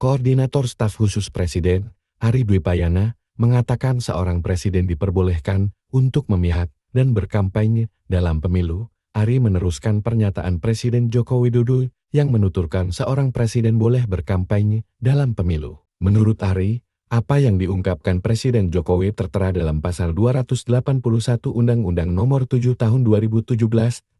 Koordinator Staf Khusus Presiden, Ari Dwipayana, mengatakan seorang presiden diperbolehkan untuk memihak dan berkampanye dalam pemilu. Ari meneruskan pernyataan Presiden Joko Widodo yang menuturkan seorang presiden boleh berkampanye dalam pemilu. Menurut Ari, apa yang diungkapkan Presiden Jokowi tertera dalam Pasal 281 Undang-Undang Nomor 7 Tahun 2017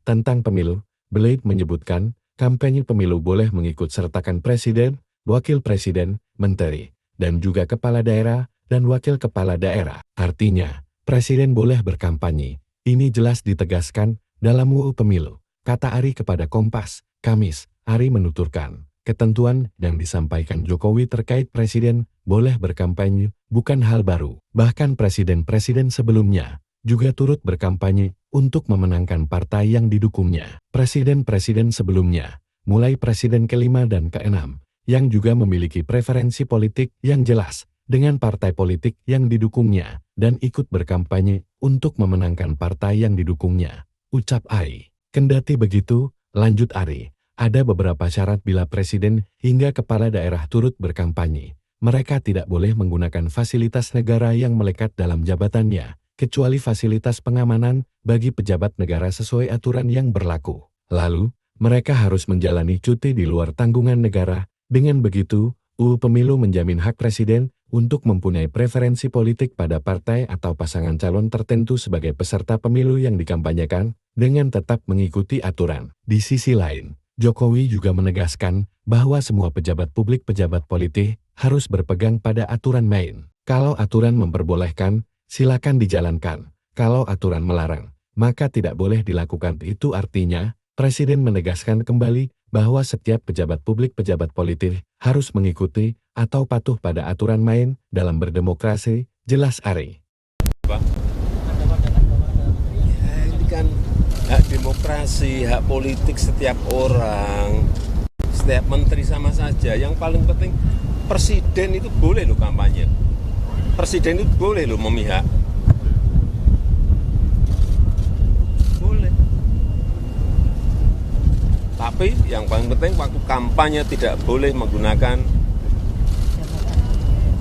tentang pemilu. Blade menyebutkan, kampanye pemilu boleh mengikut sertakan presiden, wakil presiden, menteri, dan juga kepala daerah dan wakil kepala daerah. Artinya, presiden boleh berkampanye. Ini jelas ditegaskan dalam UU Pemilu, kata Ari kepada Kompas, Kamis. Ari menuturkan, ketentuan yang disampaikan Jokowi terkait presiden boleh berkampanye bukan hal baru. Bahkan presiden-presiden sebelumnya juga turut berkampanye untuk memenangkan partai yang didukungnya. Presiden-presiden sebelumnya, mulai presiden ke-5 dan ke-6, yang juga memiliki preferensi politik yang jelas dengan partai politik yang didukungnya dan ikut berkampanye untuk memenangkan partai yang didukungnya, ucap Ari. Kendati begitu, lanjut Ari, ada beberapa syarat bila presiden hingga kepala daerah turut berkampanye. Mereka tidak boleh menggunakan fasilitas negara yang melekat dalam jabatannya, kecuali fasilitas pengamanan bagi pejabat negara sesuai aturan yang berlaku. Lalu, mereka harus menjalani cuti di luar tanggungan negara. Dengan begitu, UU Pemilu menjamin hak presiden untuk mempunyai preferensi politik pada partai atau pasangan calon tertentu sebagai peserta pemilu yang dikampanyekan, dengan tetap mengikuti aturan. Di sisi lain, Jokowi juga menegaskan bahwa semua pejabat publik pejabat politik harus berpegang pada aturan main. Kalau aturan memperbolehkan, silakan dijalankan. Kalau aturan melarang, maka tidak boleh dilakukan. Itu artinya, Presiden menegaskan kembali bahwa setiap pejabat publik pejabat politik harus mengikuti atau patuh pada aturan main dalam berdemokrasi, jelas Ari. Ya, ini kan hak demokrasi, hak politik setiap orang, setiap menteri sama saja. Yang paling penting presiden itu boleh loh kampanye, presiden itu boleh loh memihak, boleh. Tapi yang paling penting waktu kampanye tidak boleh menggunakan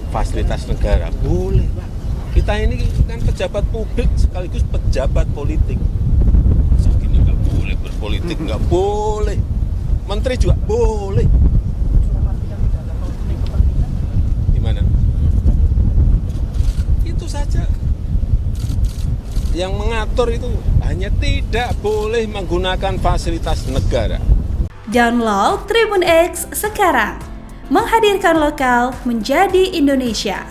fasilitas negara. Boleh, Pak. Kita ini kan pejabat publik sekaligus pejabat politik. Masa gini nggak boleh berpolitik, nggak boleh. Menteri juga boleh. Gimana? Itu saja. Yang mengatur itu hanya tidak boleh menggunakan fasilitas negara. Download Tribun X sekarang, menghadirkan lokal menjadi Indonesia.